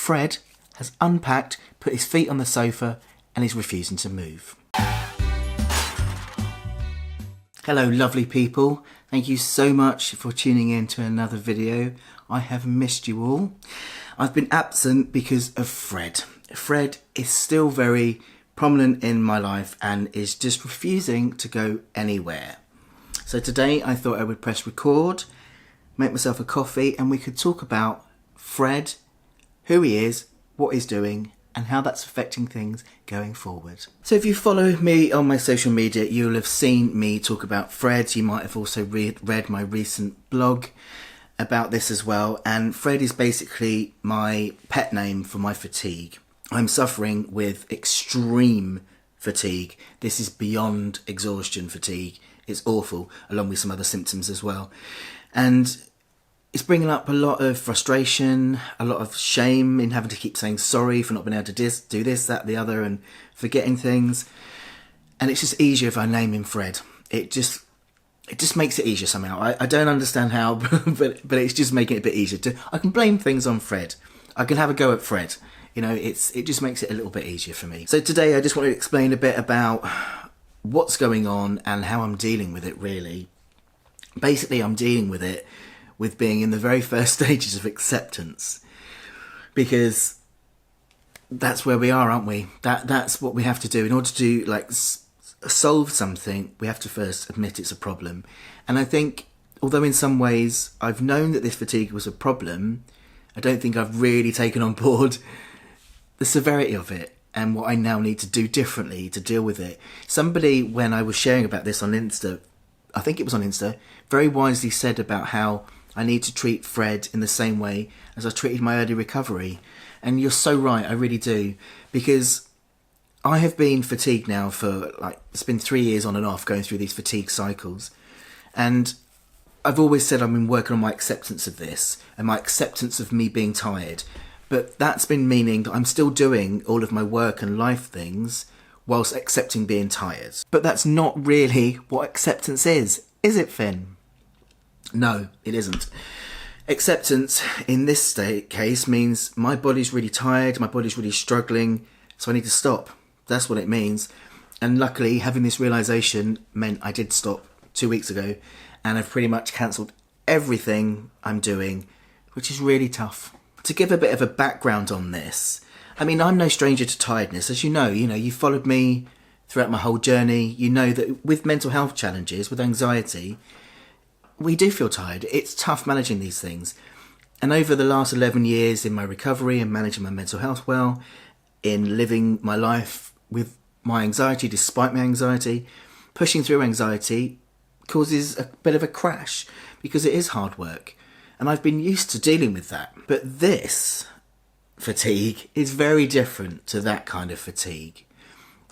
Fred has unpacked, put his feet on the sofa and is refusing to move. Hello lovely people, thank you so much for tuning in to another video. I have missed you all. I've been absent because of Fred. Fred is still very prominent in my life and is just refusing to go anywhere. So today I thought I would press record, make myself a coffee and we could talk about Fred, who he is, what he's doing and how that's affecting things going forward. So if you follow me on my social media, you'll have seen me talk about Fred. You might have also read my recent blog about this as well. And Fred is basically my pet name for my fatigue. I'm suffering with extreme fatigue. This is beyond exhaustion fatigue. It's awful, along with some other symptoms as well. And it's bringing up a lot of frustration, a lot of shame in having to keep saying sorry for not being able to do this, that, the other, and forgetting things. And it's just easier if I name him Fred. It just makes it easier somehow. I don't understand how, but it's just making it a bit easier. I can blame things on Fred. I can have a go at Fred. You know, it just makes it a little bit easier for me. So today I just want to explain a bit about what's going on and how I'm dealing with it, really. Basically, I'm dealing with it with being in the very first stages of acceptance, because that's where we are, aren't we? That's what we have to do in order to solve something. We have to first admit it's a problem. And I think, although in some ways I've known that this fatigue was a problem, I don't think I've really taken on board the severity of it and what I now need to do differently to deal with it. Somebody, when I was sharing about this on Insta, I think it was on Insta, very wisely said about how I need to treat Fred in the same way as I treated my early recovery. And you're so right, I really do. Because I have been fatigued now for, it's been 3 years on and off going through these fatigue cycles. And I've always said I've been working on my acceptance of this and my acceptance of me being tired. But that's been meaning that I'm still doing all of my work and life things whilst accepting being tired. But that's not really what acceptance is it, Finn? No, it isn't. Acceptance in this case means my body's really tired, my body's really struggling, so I need to stop. That's what it means. And luckily, having this realisation meant I did stop 2 weeks ago, and I've pretty much cancelled everything I'm doing, which is really tough. To give a bit of a background on this, I mean, I'm no stranger to tiredness. As you know, you've followed me throughout my whole journey. You know that with mental health challenges, with anxiety, we do feel tired. It's tough managing these things. And over the last 11 years in my recovery and managing my mental health well, in living my life with my anxiety despite my anxiety, pushing through anxiety causes a bit of a crash because it is hard work. And I've been used to dealing with that. But this fatigue is very different to that kind of fatigue.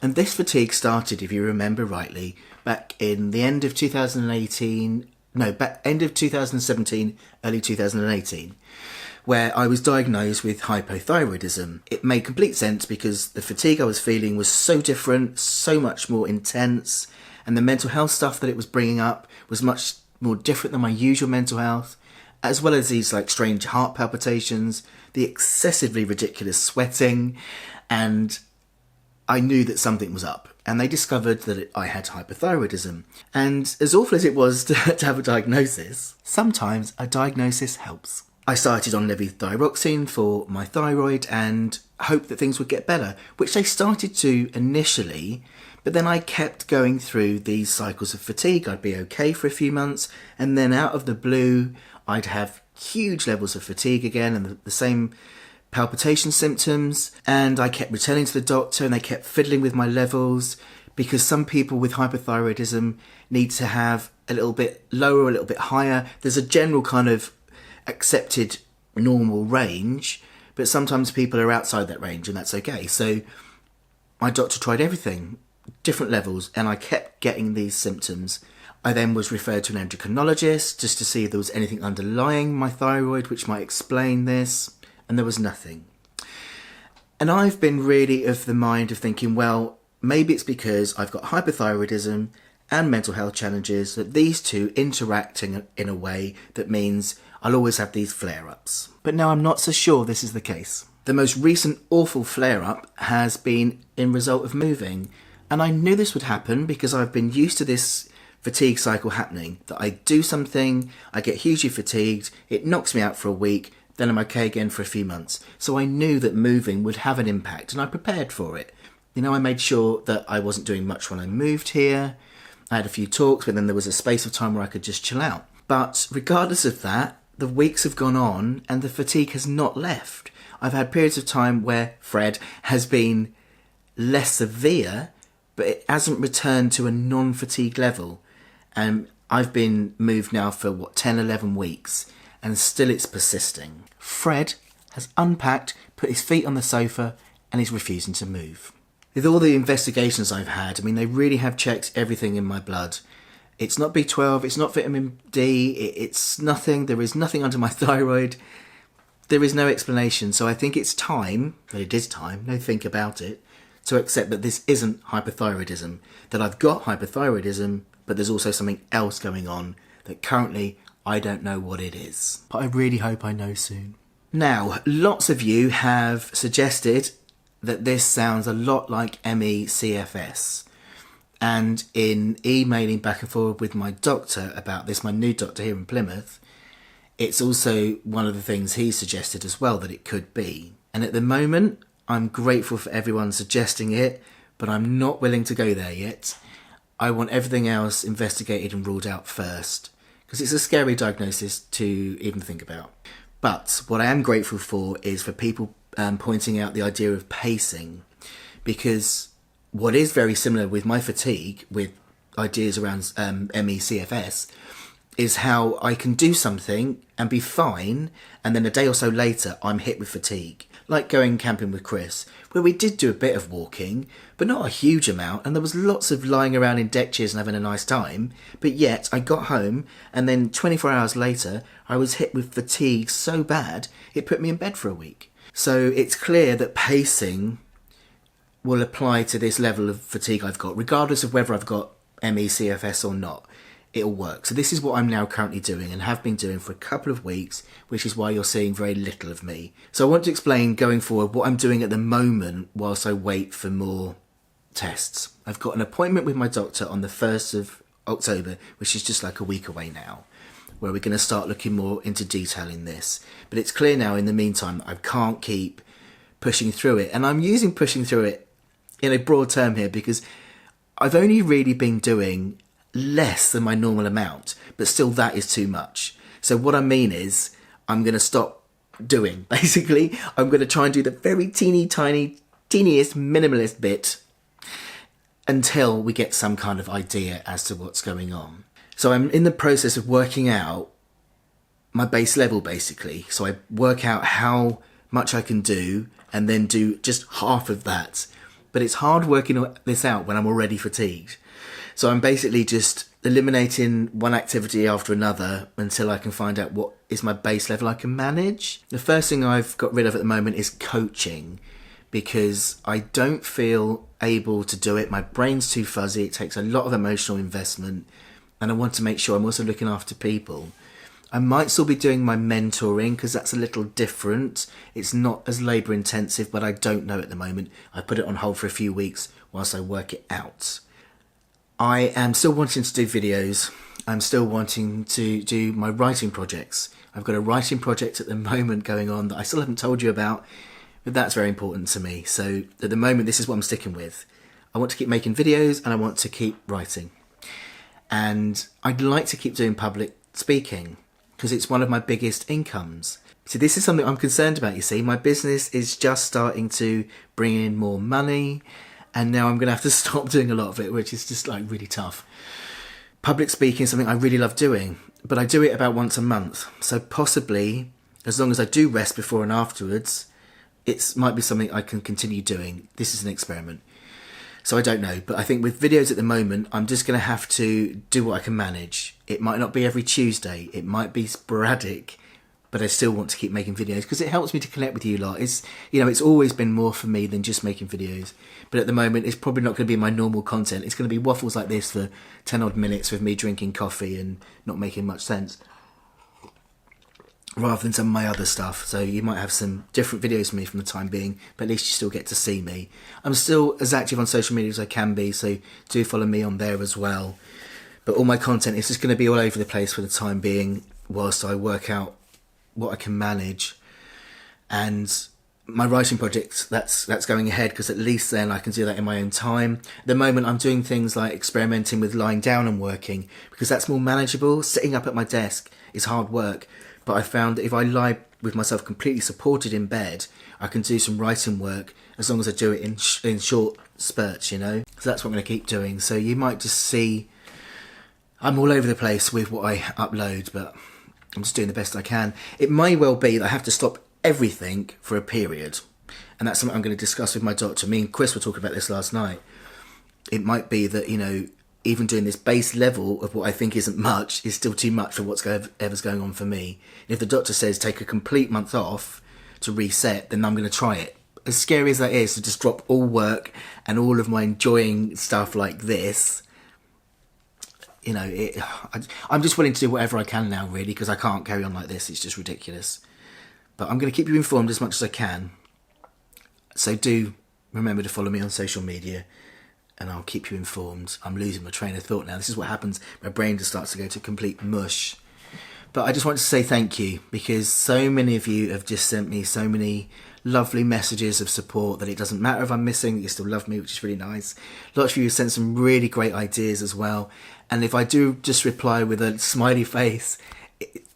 And this fatigue started, if you remember rightly, back in the end of 2017, early 2018, where I was diagnosed with hypothyroidism. It made complete sense because the fatigue I was feeling was so different, so much more intense, and the mental health stuff that it was bringing up was much more different than my usual mental health, as well as these strange heart palpitations, the excessively ridiculous sweating, and I knew that something was up. And they discovered that I had hypothyroidism. And as awful as it was to have a diagnosis, sometimes a diagnosis helps. I started on levothyroxine for my thyroid and hoped that things would get better, which they started to initially, but then I kept going through these cycles of fatigue. I'd be okay for a few months, and then out of the blue, I'd have huge levels of fatigue again and the same palpitation symptoms, and I kept returning to the doctor and they kept fiddling with my levels because some people with hypothyroidism need to have a little bit lower, a little bit higher. There's a general kind of accepted normal range, but sometimes people are outside that range and that's okay. So my doctor tried everything, different levels, and I kept getting these symptoms. I then was referred to an endocrinologist just to see if there was anything underlying my thyroid which might explain this. And there was nothing. And I've been really of the mind of thinking, well, maybe it's because I've got hypothyroidism and mental health challenges, that these two interact in a way that means I'll always have these flare-ups. But now I'm not so sure this is the case. The most recent awful flare-up has been in result of moving. And I knew this would happen because I've been used to this fatigue cycle happening. That I do something, I get hugely fatigued, it knocks me out for a week, then I'm okay again for a few months. So I knew that moving would have an impact and I prepared for it. You know, I made sure that I wasn't doing much when I moved here. I had a few talks, but then there was a space of time where I could just chill out. But regardless of that, the weeks have gone on and the fatigue has not left. I've had periods of time where Fred has been less severe, but it hasn't returned to a non-fatigue level. And I've been moved now for 10, 11 weeks, and still it's persisting. Fred has unpacked, put his feet on the sofa, and he's refusing to move. With all the investigations I've had, I mean, they really have checked everything in my blood. It's not B12, it's not vitamin D, it's nothing, there is nothing under my thyroid. There is no explanation, so I think it's time, but it is time, no think about it, to accept that this isn't hypothyroidism, that I've got hypothyroidism, but there's also something else going on that currently I don't know what it is. But I really hope I know soon. Now, lots of you have suggested that this sounds a lot like ME/CFS. And in emailing back and forward with my doctor about this, my new doctor here in Plymouth, it's also one of the things he suggested as well that it could be. And at the moment, I'm grateful for everyone suggesting it, but I'm not willing to go there yet. I want everything else investigated and ruled out first, because it's a scary diagnosis to even think about. But what I am grateful for is for people pointing out the idea of pacing, because what is very similar with my fatigue, with ideas around ME/CFS, is how I can do something and be fine, and then a day or so later I'm hit with fatigue. Like going camping with Chris, where we did do a bit of walking, but not a huge amount, and there was lots of lying around in deck chairs and having a nice time, but yet I got home, and then 24 hours later I was hit with fatigue so bad it put me in bed for a week. So it's clear that pacing will apply to this level of fatigue I've got, regardless of whether I've got ME/CFS or not. It'll work. So this is what I'm now currently doing and have been doing for a couple of weeks, which is why you're seeing very little of me. So I want to explain going forward what I'm doing at the moment whilst I wait for more tests. I've got an appointment with my doctor on the 1st of October, which is just like a week away now, where we're going to start looking more into detail in this. But it's clear now in the meantime that I can't keep pushing through it. And I'm using pushing through it in a broad term here because I've only really been doing less than my normal amount, but still that is too much. So what I mean is I'm going to stop doing. Basically, I'm going to try and do the very teeniest, minimalist bit until we get some kind of idea as to what's going on. So I'm in the process of working out my base level, basically. So I work out how much I can do and then do just half of that. But it's hard working this out when I'm already fatigued. So I'm basically just eliminating one activity after another until I can find out what is my base level I can manage. The first thing I've got rid of at the moment is coaching, because I don't feel able to do it. My brain's too fuzzy. It takes a lot of emotional investment, and I want to make sure I'm also looking after people. I might still be doing my mentoring because that's a little different. It's not as labour intensive, but I don't know at the moment. I put it on hold for a few weeks whilst I work it out. I am still wanting to do videos. I'm still wanting to do my writing projects. I've got a writing project at the moment going on that I still haven't told you about, but that's very important to me. So at the moment, this is what I'm sticking with. I want to keep making videos and I want to keep writing. And I'd like to keep doing public speaking because it's one of my biggest incomes. So this is something I'm concerned about, you see. My business is just starting to bring in more money, and now I'm going to have to stop doing a lot of it, which is just like really tough. Public speaking is something I really love doing, but I do it about once a month. So possibly, as long as I do rest before and afterwards, it might be something I can continue doing. This is an experiment. So I don't know, but I think with videos at the moment, I'm just going to have to do what I can manage. It might not be every Tuesday. It might be sporadic, but I still want to keep making videos because it helps me to connect with you lot. It's always been more for me than just making videos. But at the moment, it's probably not going to be my normal content. It's going to be waffles like this for 10 odd minutes with me drinking coffee and not making much sense. rather than some of my other stuff. So you might have some different videos from me from the time being, but at least you still get to see me. I'm still as active on social media as I can be, so do follow me on there as well. But all my content is just going to be all over the place for the time being, whilst I work out what I can manage. And my writing project, that's going ahead, because at least then I can do that in my own time. At the moment I'm doing things like experimenting with lying down and working, because that's more manageable. Sitting up at my desk is hard work, but I found that if I lie with myself completely supported in bed, I can do some writing work as long as I do it in short spurts, you know. So that's what I'm going to keep doing. So you might just see I'm all over the place with what I upload, but I'm just doing the best I can. It may well be that I have to stop everything for a period, and that's something I'm going to discuss with my doctor. Me and Chris were talking about this last night. It might be that, you know, even doing this base level of what I think isn't much is still too much for whatever's going on for me. If the doctor says take a complete month off to reset, then I'm going to try it. As scary as that is, to just drop all work and all of my enjoying stuff like this, you know, I'm just willing to do whatever I can now, really, because I can't carry on like this. It's just ridiculous. But I'm going to keep you informed as much as I can. So do remember to follow me on social media, and I'll keep you informed. I'm losing my train of thought now. This is what happens. My brain just starts to go to complete mush. But I just want to say thank you, because so many of you have just sent me so many lovely messages of support that it doesn't matter if I'm missing, that you still love me, which is really nice. Lots of you have sent some really great ideas as well. And if I do just reply with a smiley face,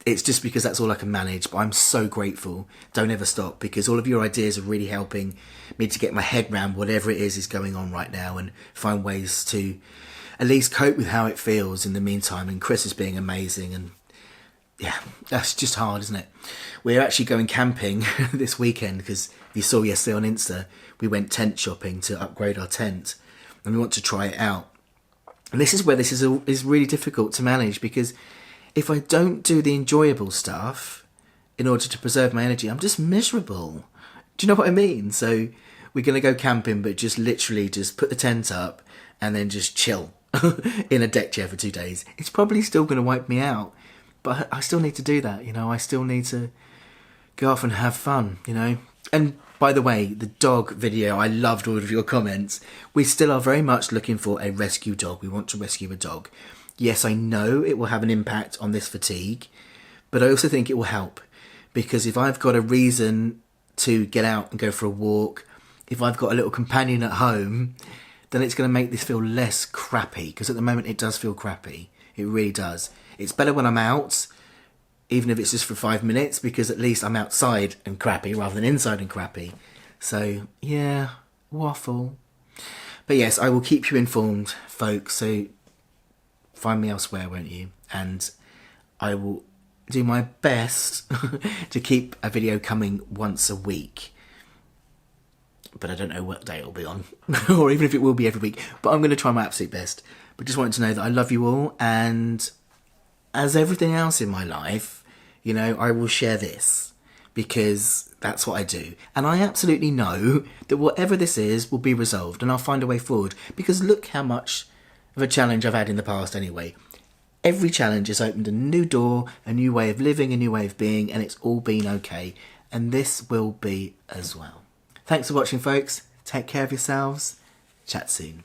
it's just because that's all I can manage. But I'm so grateful. Don't ever stop, because all of your ideas are really helping me to get my head around whatever it is going on right now, and find ways to at least cope with how it feels in the meantime. And Chris is being amazing, and yeah, that's just hard, isn't it? We're actually going camping this weekend, because you saw yesterday on Insta, we went tent shopping to upgrade our tent, and we want to try it out. And this is where this is really difficult to manage, because if I don't do the enjoyable stuff in order to preserve my energy, I'm just miserable. Do you know what I mean? So we're going to go camping, but just literally just put the tent up and then just chill in a deck chair for 2 days. It's probably still going to wipe me out, but I still need to do that, you know. I still need to go off and have fun, you know. And by the way, the dog video, I loved all of your comments. We still are very much looking for a rescue dog. We want to rescue a dog. Yes, I know it will have an impact on this fatigue, but I also think it will help, because if I've got a reason to get out and go for a walk, if I've got a little companion at home, then it's going to make this feel less crappy, because at the moment it does feel crappy. It really does. It's better when I'm out, even if it's just for 5 minutes, because at least I'm outside and crappy rather than inside and crappy. So, yeah, waffle. But yes, I will keep you informed, folks, so find me elsewhere, won't you? And I will do my best to keep a video coming once a week. But I don't know what day it'll be on, or even if it will be every week. But I'm going to try my absolute best. But just wanted to know that I love you all, and as everything else in my life, you know, I will share this, because that's what I do. And I absolutely know that whatever this is will be resolved, and I'll find a way forward, because look how much of a challenge I've had in the past anyway. Every challenge has opened a new door, a new way of living, a new way of being, and it's all been okay. And this will be as well. Thanks for watching, folks. Take care of yourselves. Chat soon.